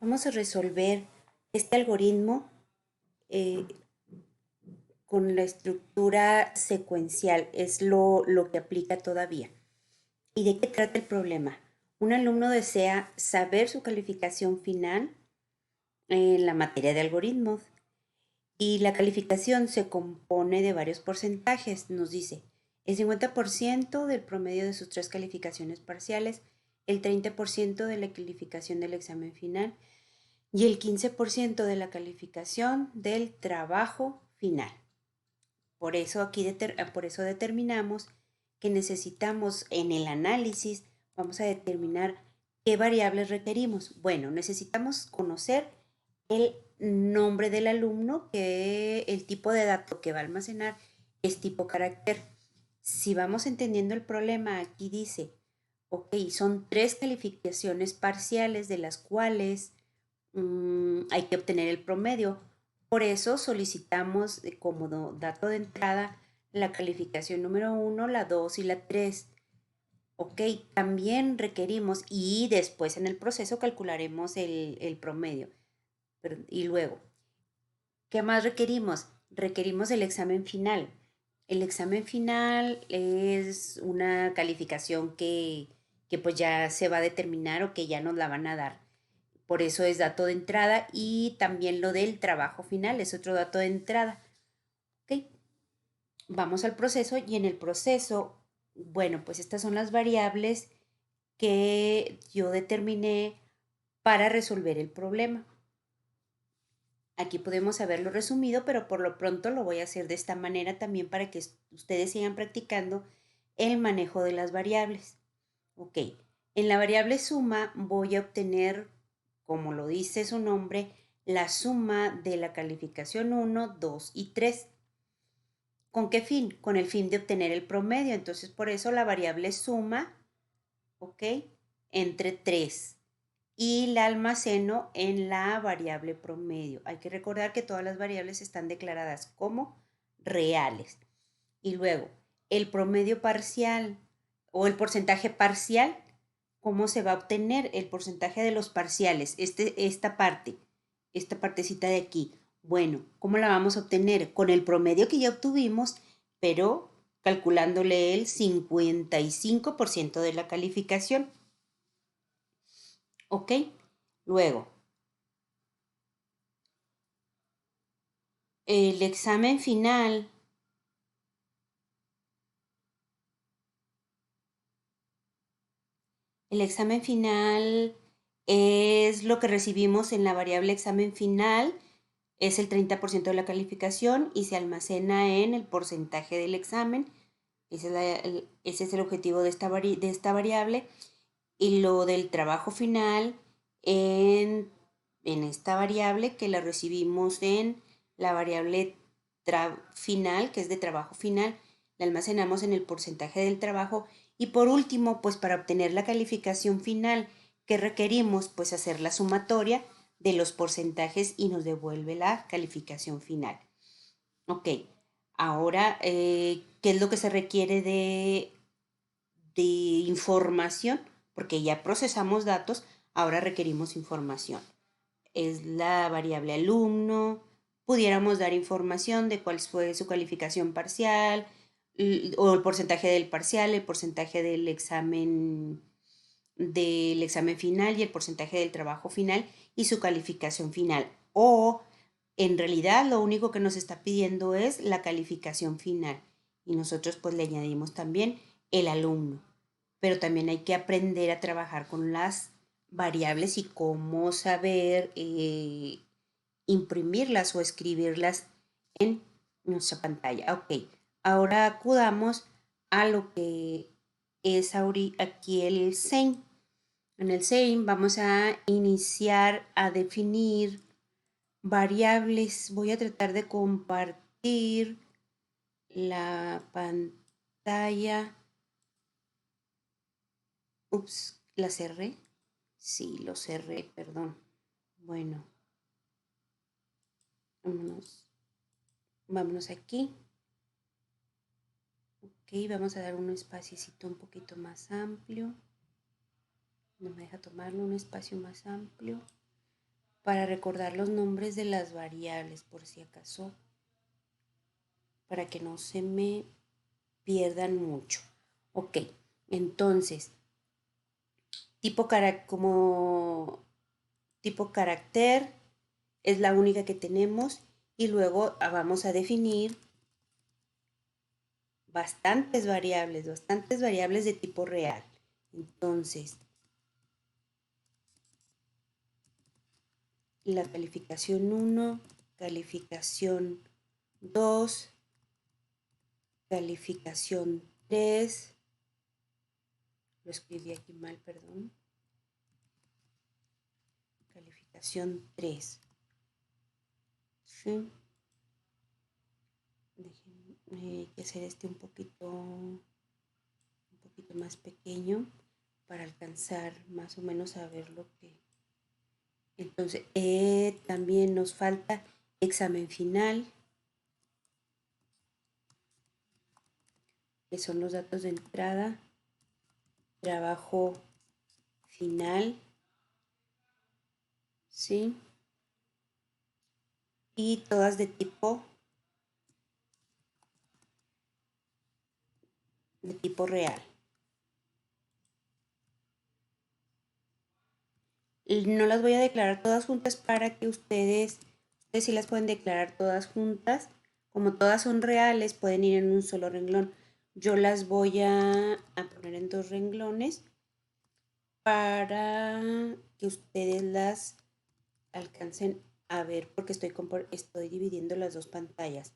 Vamos a resolver este algoritmo eh, con la estructura secuencial, es lo que aplica todavía. ¿Y de qué trata el problema? Un alumno desea saber su calificación final en la materia de algoritmos y la calificación se compone de varios porcentajes. Nos dice el 50% del promedio de sus 3 calificaciones parciales, el 30% de la calificación del examen final y el 15% de la calificación del trabajo final. Por eso por eso determinamos que necesitamos en el análisis, vamos a determinar qué variables requerimos. Bueno, necesitamos conocer el nombre del alumno, que el tipo de dato que va a almacenar es tipo carácter. Si vamos entendiendo el problema, aquí dice, ok, son 3 calificaciones parciales de las cuales hay que obtener el promedio. Por eso solicitamos como dato de entrada la calificación número 1, la 2 y la 3. Ok, también requerimos y después en el proceso calcularemos el promedio. Y luego, ¿qué más requerimos? Requerimos el examen final. El examen final es una calificación que pues ya se va a determinar o que ya nos la van a dar. Por eso es dato de entrada y también lo del trabajo final es otro dato de entrada. Ok, vamos al proceso y en el proceso, bueno, pues estas son las variables que yo determiné para resolver el problema. Aquí podemos haberlo resumido, pero por lo pronto lo voy a hacer de esta manera también para que ustedes sigan practicando el manejo de las variables. Ok, en la variable suma voy a obtener, como lo dice su nombre, la suma de la calificación 1, 2 y 3. ¿Con qué fin? Con el fin de obtener el promedio. Entonces, por eso la variable suma, ok, entre 3 y la almaceno en la variable promedio. Hay que recordar que todas las variables están declaradas como reales. Y luego, el promedio parcial o el porcentaje parcial, ¿cómo se va a obtener el porcentaje de los parciales? Esta partecita de aquí. Bueno, ¿cómo la vamos a obtener? Con el promedio que ya obtuvimos, pero calculándole el 55% de la calificación. ¿Ok? Luego, el examen final es lo que recibimos en la variable examen final, es el 30% de la calificación y se almacena en el porcentaje del examen. Ese es el objetivo de esta variable. Y lo del trabajo final en esta variable que la recibimos en la variable final, que es de trabajo final, la almacenamos en el porcentaje del trabajo. Y por último, pues para obtener la calificación final que requerimos, pues hacer la sumatoria de los porcentajes y nos devuelve la calificación final. Ok, ahora, ¿qué es lo que se requiere de información? Porque ya procesamos datos, ahora requerimos información. Es la variable alumno, pudiéramos dar información de cuál fue su calificación parcial, o el porcentaje del parcial, el porcentaje del examen final y el porcentaje del trabajo final y su calificación final. O en realidad lo único que nos está pidiendo es la calificación final y nosotros pues le añadimos también el alumno. Pero también hay que aprender a trabajar con las variables y cómo saber imprimirlas o escribirlas en nuestra pantalla. Ok, ahora acudamos a lo que es aquí el SEIN. En el SEIN vamos a iniciar a definir variables. Voy a tratar de compartir la pantalla. Ups, ¿la cerré? Sí, lo cerré, perdón. Bueno, vámonos aquí. Ok, vamos a dar un espaciecito un poquito más amplio. No me deja tomarlo, un espacio más amplio. para recordar los nombres de las variables, por si acaso, para que no se me pierdan mucho. Ok, entonces, como tipo carácter es la única que tenemos y luego vamos a definir bastantes variables de tipo real. Entonces, la calificación 1, calificación 2, calificación 3, lo escribí aquí mal, perdón, calificación 3, ¿sí? Hay que hacer este un poquito más pequeño para alcanzar más o menos a ver lo que... Entonces, también nos falta examen final, que son los datos de entrada, trabajo final, ¿sí? Y todas de tipo real. Y no las voy a declarar todas juntas para que ustedes sí las pueden declarar todas juntas. Como todas son reales, pueden ir en un solo renglón. Yo las voy a poner en 2 renglones para que ustedes las alcancen a ver, porque estoy dividiendo las 2 pantallas.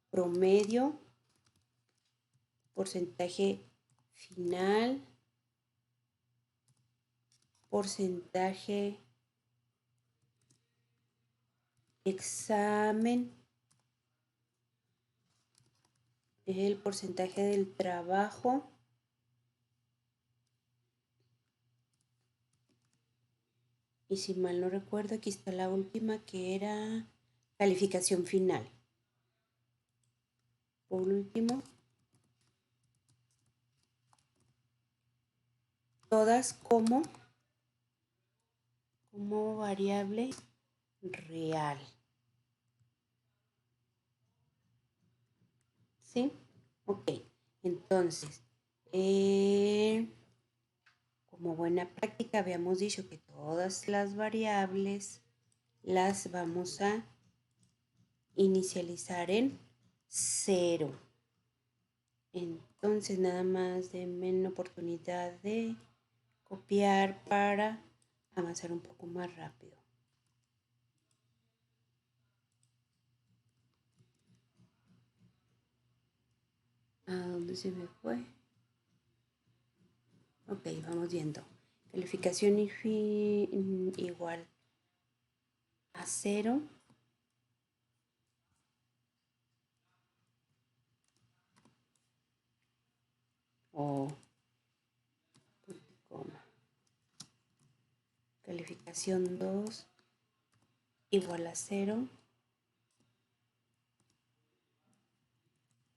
Promedio, porcentaje final, porcentaje examen, el porcentaje del trabajo y si mal no recuerdo aquí está la última que era calificación final. Por último, todas como variable real. ¿Sí? Ok, entonces, como buena práctica habíamos dicho que todas las variables las vamos a inicializar en 0. Entonces nada más denme una oportunidad de copiar para avanzar un poco más rápido. ¿A dónde se me fue? Ok, vamos viendo. Calificación igual a 0. O coma. Calificación 2 igual a 0.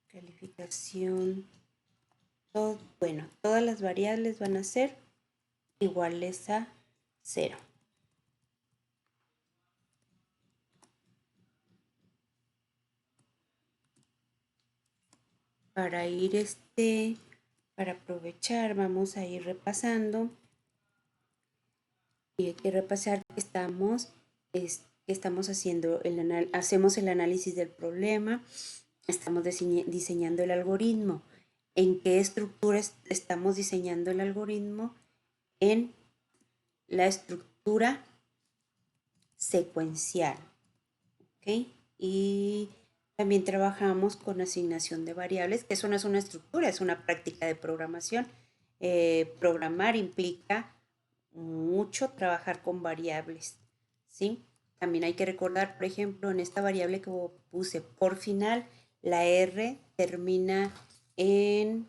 Calificación, bueno, todas las variables van a ser iguales a 0. Para aprovechar, vamos a ir repasando. Y hay que repasar que estamos haciendo hacemos el análisis del problema, estamos diseñando el algoritmo. ¿En qué estructura estamos diseñando el algoritmo? En la estructura secuencial. ¿Ok? Y también trabajamos con asignación de variables, que eso no es una estructura, es una práctica de programación. Programar implica mucho trabajar con variables, ¿sí? También hay que recordar, por ejemplo, en esta variable que puse por final, la R termina en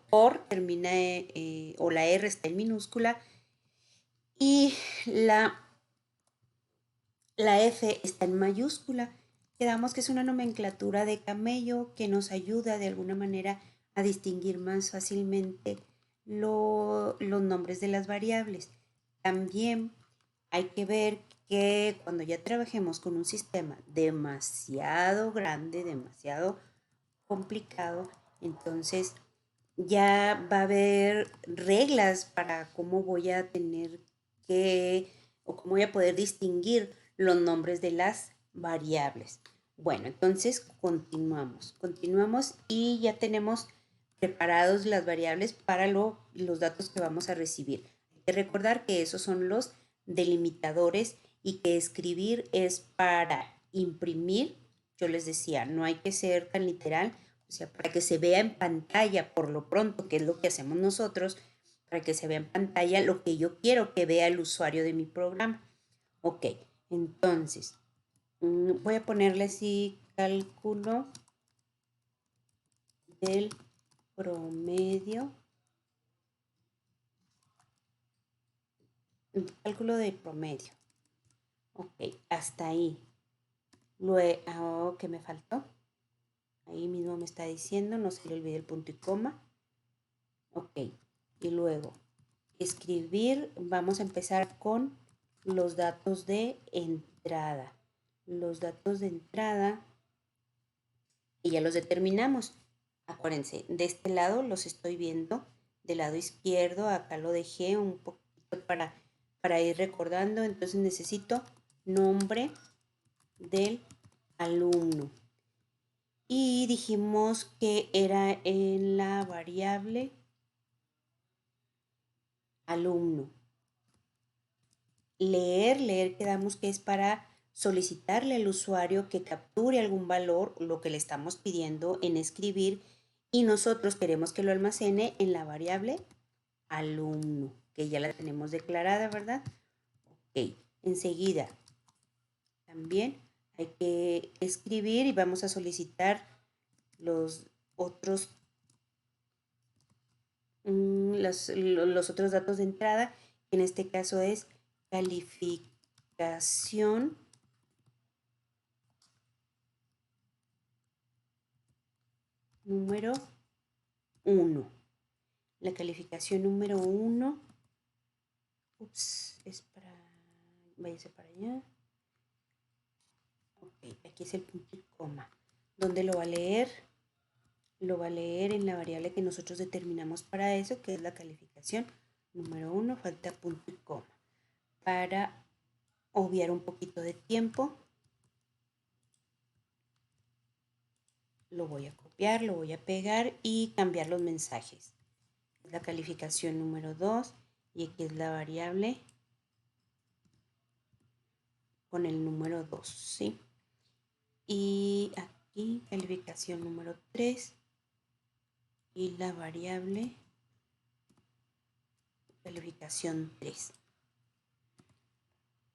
por termina, o la R está en minúscula y la F está en mayúscula. Quedamos que es una nomenclatura de camello que nos ayuda de alguna manera a distinguir más fácilmente los nombres de las variables. También hay que ver que cuando ya trabajemos con un sistema demasiado grande, demasiado complicado, entonces ya va a haber reglas para cómo voy a tener que o cómo voy a poder distinguir los nombres de las variables. Bueno, entonces continuamos y ya tenemos preparados las variables para los datos que vamos a recibir. Hay que recordar que esos son los delimitadores y que escribir es para imprimir. Yo les decía, no hay que ser tan literal, o sea, para que se vea en pantalla por lo pronto, que es lo que hacemos nosotros, para que se vea en pantalla lo que yo quiero que vea el usuario de mi programa. Ok, entonces, voy a ponerle así cálculo del promedio, cálculo de promedio. Ok, hasta ahí. Luego, ¿qué me faltó? Ahí mismo me está diciendo, no se le olvide el punto y coma. Ok, y luego escribir, vamos a empezar con los datos de entrada. Los datos de entrada, y ya los determinamos. Acuérdense, de este lado los estoy viendo, del lado izquierdo, acá lo dejé un poquito para ir recordando. Entonces necesito nombre del alumno. Y dijimos que era en la variable alumno. Leer quedamos que es para solicitarle al usuario que capture algún valor, lo que le estamos pidiendo en escribir, y nosotros queremos que lo almacene en la variable alumno, que ya la tenemos declarada, ¿verdad? Ok, enseguida también hay que escribir y vamos a solicitar los otros, los otros datos de entrada, que en este caso es calificación número 1. La calificación número 1. Ups, es para... Váyase para allá. Ok, aquí es el punto y coma. ¿Dónde lo va a leer? Lo va a leer en la variable que nosotros determinamos para eso, que es la calificación número 1. Falta punto y coma. Para obviar un poquito de tiempo, lo voy a copiar, lo voy a pegar y cambiar los mensajes. La calificación número 2 y aquí es la variable con el número 2, ¿sí? Y aquí calificación número 3 y la variable calificación 3.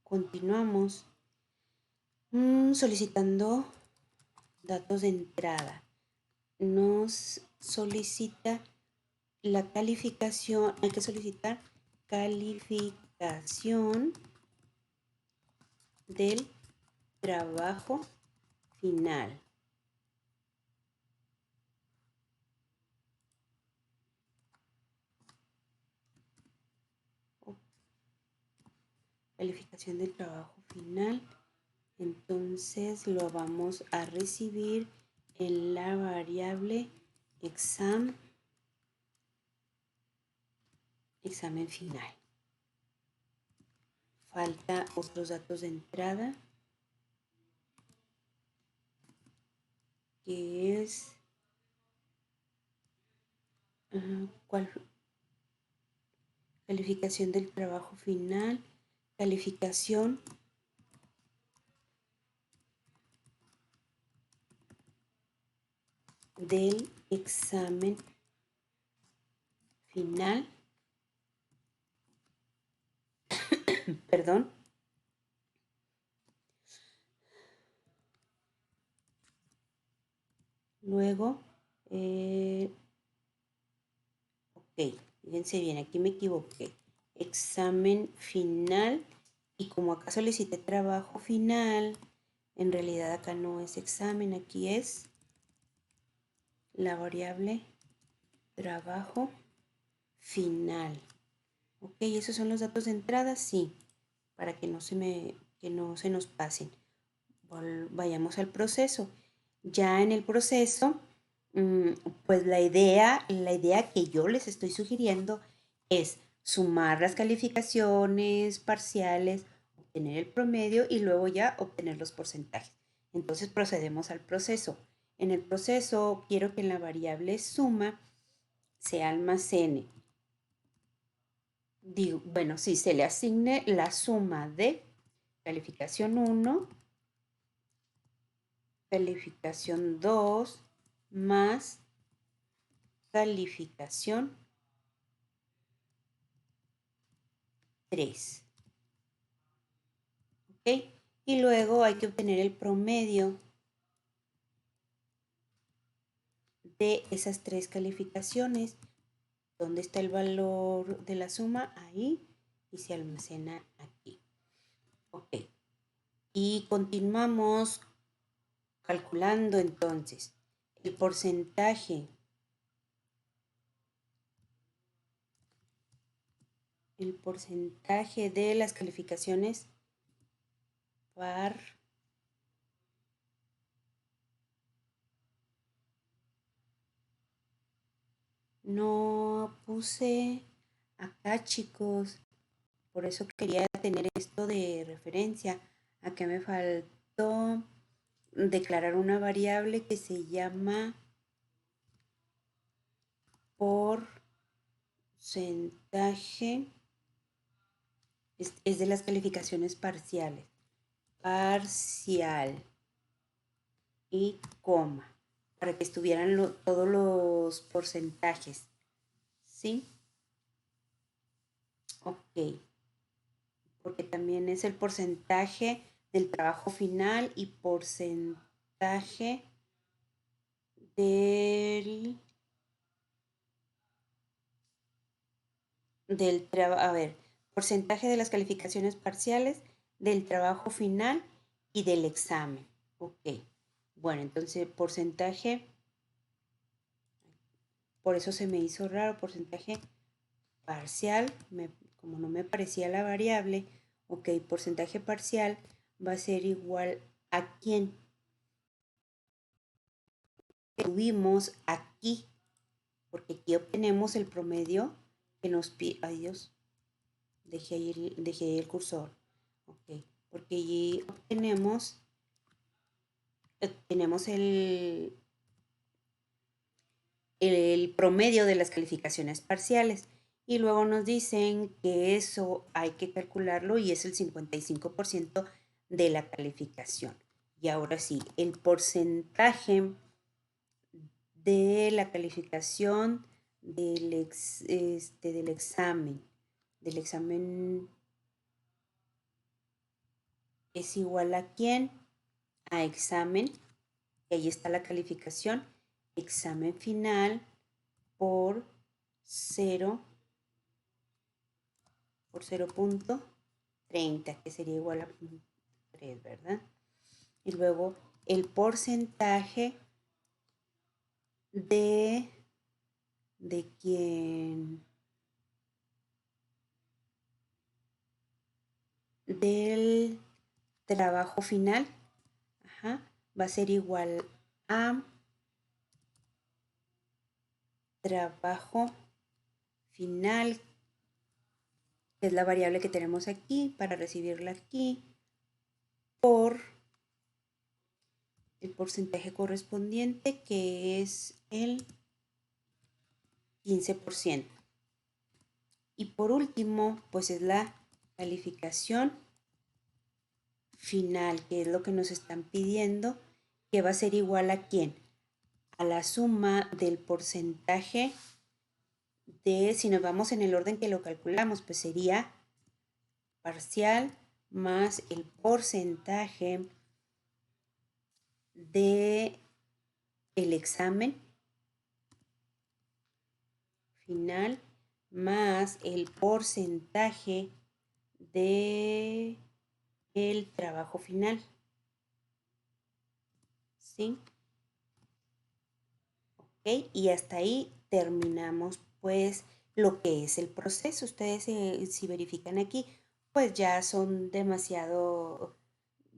Continuamos solicitando datos de entrada. Nos solicita la calificación, hay que solicitar calificación del trabajo final. Calificación del trabajo final. Entonces lo vamos a recibir en la variable examen final. Falta otros datos de entrada, que es ¿cuál? Calificación del trabajo final, calificación del examen final, perdón. Luego, ok, fíjense bien, aquí me equivoqué. Examen final, y como acá solicité trabajo final, en realidad acá no es examen, aquí es la variable trabajo final. Ok, esos son los datos de entrada, sí, para que no se nos pasen. Vayamos al proceso. Ya en el proceso, mm, pues la idea que yo les estoy sugiriendo es sumar las calificaciones parciales, obtener el promedio y luego ya obtener los porcentajes. Entonces procedemos al proceso. En el proceso quiero que en la variable suma se almacene, digo, bueno, sí, se le asigne la suma de calificación 1, calificación 2 más calificación 3. ¿Ok? Y luego hay que obtener el promedio de esas tres calificaciones. ¿Dónde está el valor de la suma? Ahí. Y se almacena aquí. Ok. Y continuamos calculando entonces el porcentaje. El porcentaje de las calificaciones par no puse acá, chicos, por eso quería tener esto de referencia. Acá me faltó declarar una variable que se llama porcentaje, es de las calificaciones parciales, parcial y coma, para que estuvieran todos los porcentajes, ¿sí? Ok, porque también es el porcentaje del trabajo final y porcentaje del, del trabajo, a ver, porcentaje de las calificaciones parciales, del trabajo final y del examen. Ok, bueno, entonces porcentaje, por eso se me hizo raro, porcentaje parcial, como no me parecía la variable, ok, porcentaje parcial va a ser igual a quién tuvimos aquí, porque aquí obtenemos el promedio que nos pide, ay Dios, dejé ahí el cursor, ok, porque allí tenemos el promedio de las calificaciones parciales. Y luego nos dicen que eso hay que calcularlo y es el 55% de la calificación. Y ahora sí, el porcentaje de la calificación del examen es igual a quién, a examen, y ahí está la calificación, examen final por 0 por 0.30, que sería igual a 3, ¿verdad? Y luego el porcentaje de quién, del trabajo final, ajá, va a ser igual a trabajo final, que es la variable que tenemos aquí para recibirla aquí, por el porcentaje correspondiente, que es el 15%. Y por último, pues es la calificación final, que es lo que nos están pidiendo, que va a ser igual a quién, a la suma del porcentaje de, si nos vamos en el orden que lo calculamos, pues sería parcial más el porcentaje de el examen final más el porcentaje de el trabajo final. ¿Sí? Ok, y hasta ahí terminamos pues lo que es el proceso. Ustedes si verifican aquí, pues ya son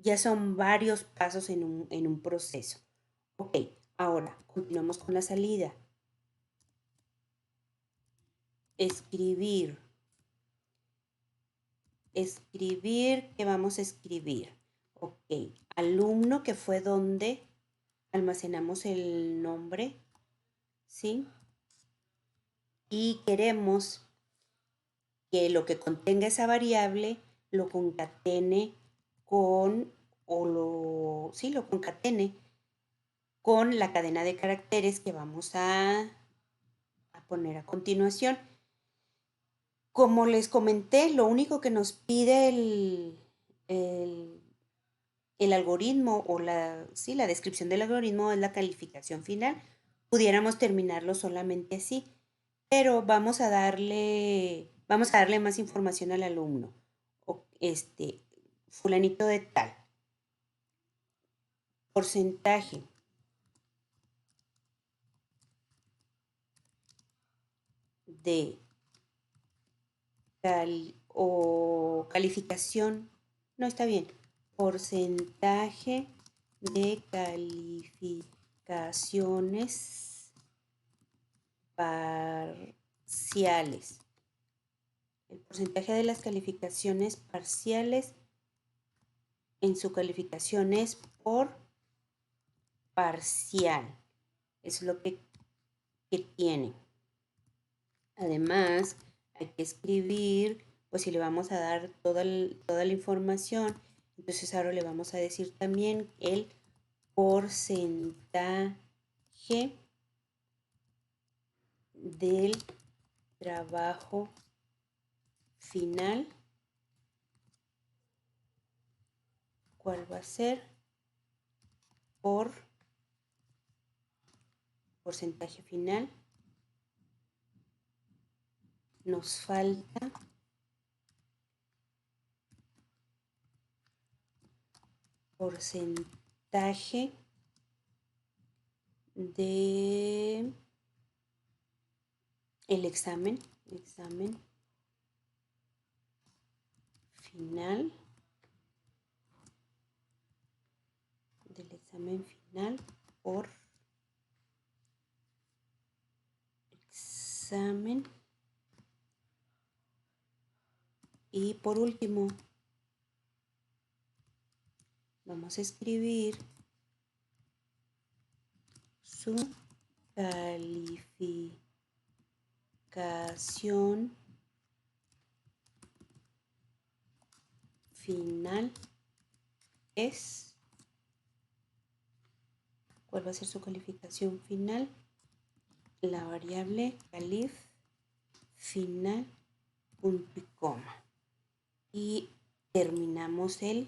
ya son varios pasos en un proceso. Ok, ahora continuamos con la salida. Escribir. ¿Qué vamos a escribir? Ok, alumno, que fue donde almacenamos el nombre, ¿sí? Y queremos que lo que contenga esa variable lo concatene con, lo concatene con la cadena de caracteres que vamos a poner a continuación. Como les comenté, lo único que nos pide el algoritmo o la descripción del algoritmo es la calificación final. Pudiéramos terminarlo solamente así, pero vamos a darle más información al alumno. Fulanito de tal, porcentaje de calificación, no está bien, porcentaje de calificaciones parciales. El porcentaje de las calificaciones parciales en su calificación es por parcial. Es lo que tiene. Además, hay que escribir, pues si le vamos a dar toda la información, entonces ahora le vamos a decir también el porcentaje del trabajo final. ¿Cuál va a ser? Por porcentaje final. Nos falta porcentaje de el examen final, del examen final por examen. Y por último, vamos a escribir su calificación final es. ¿Cuál va a ser su calificación final? La variable calif final punto y coma. Y terminamos el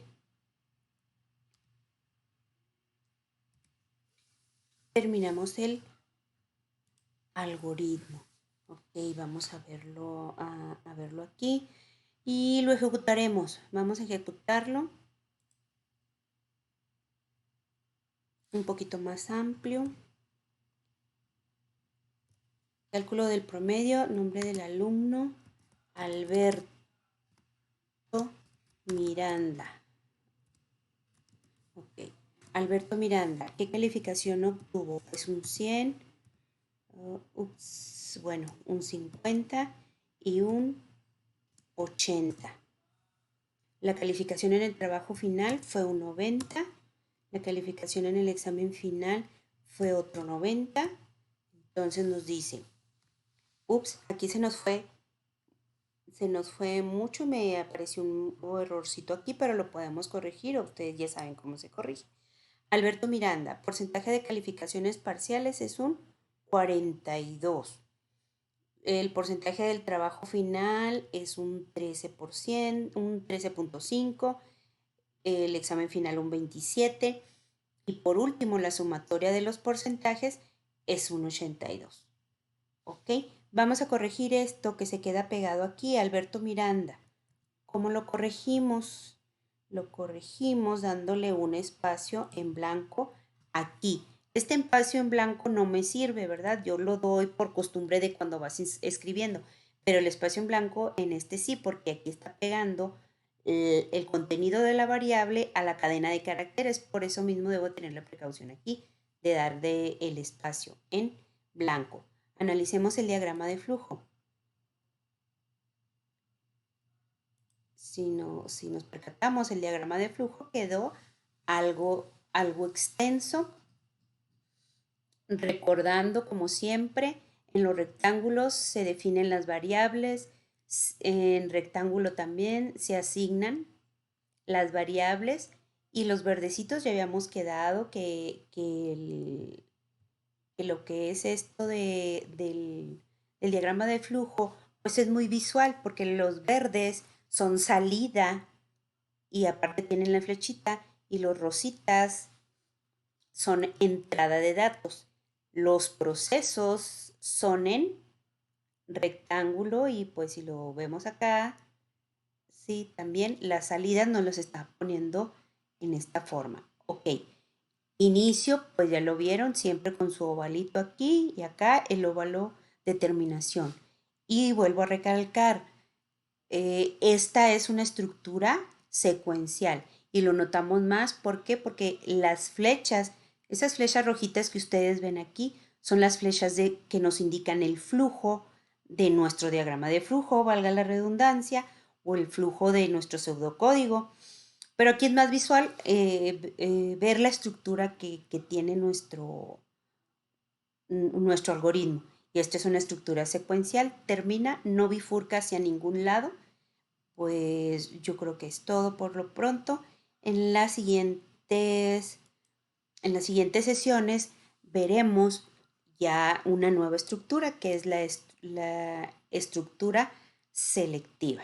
algoritmo. Ok, vamos a verlo aquí y lo ejecutaremos. Vamos a ejecutarlo un poquito más amplio. Cálculo del promedio, nombre del alumno, Alberto Miranda. Ok, Alberto Miranda, ¿qué calificación obtuvo? Pues un 100, un 50 y un 80. La calificación en el trabajo final fue un 90. La calificación en el examen final fue otro 90. Entonces nos dice, aquí se nos fue mucho, me apareció un errorcito aquí, pero lo podemos corregir, ustedes ya saben cómo se corrige. Alberto Miranda, porcentaje de calificaciones parciales es un 42. El porcentaje del trabajo final es un 13%, un 13.5, el examen final un 27 y por último la sumatoria de los porcentajes es un 82. ¿Ok? Vamos a corregir esto que se queda pegado aquí, Alberto Miranda. ¿Cómo lo corregimos? Lo corregimos dándole un espacio en blanco aquí. Este espacio en blanco no me sirve, ¿verdad? Yo lo doy por costumbre de cuando vas escribiendo, pero el espacio en blanco en este sí, porque aquí está pegando el contenido de la variable a la cadena de caracteres. Por eso mismo debo tener la precaución aquí de dar el espacio en blanco. Analicemos el diagrama de flujo. Si nos percatamos, el diagrama de flujo quedó algo extenso, recordando como siempre, en los rectángulos se definen las variables, en rectángulo también se asignan las variables y los verdecitos ya habíamos quedado que lo que es esto del diagrama de flujo pues es muy visual porque los verdes son salida y aparte tienen la flechita y los rositas son entrada de datos. Los procesos son en rectángulo y pues si lo vemos acá, sí, también las salidas nos los está poniendo en esta forma. Ok, inicio, pues ya lo vieron, siempre con su ovalito aquí y acá el óvalo de terminación. Y vuelvo a recalcar, esta es una estructura secuencial y lo notamos más, ¿por qué? Porque las flechas, esas flechas rojitas que ustedes ven aquí, son las flechas que nos indican el flujo de nuestro diagrama de flujo, valga la redundancia, o el flujo de nuestro pseudocódigo. Pero aquí es más visual ver la estructura que tiene nuestro algoritmo. Y esta es una estructura secuencial, termina, no bifurca hacia ningún lado. Pues yo creo que es todo por lo pronto. En las siguientes sesiones veremos ya una nueva estructura que es la estructura selectiva.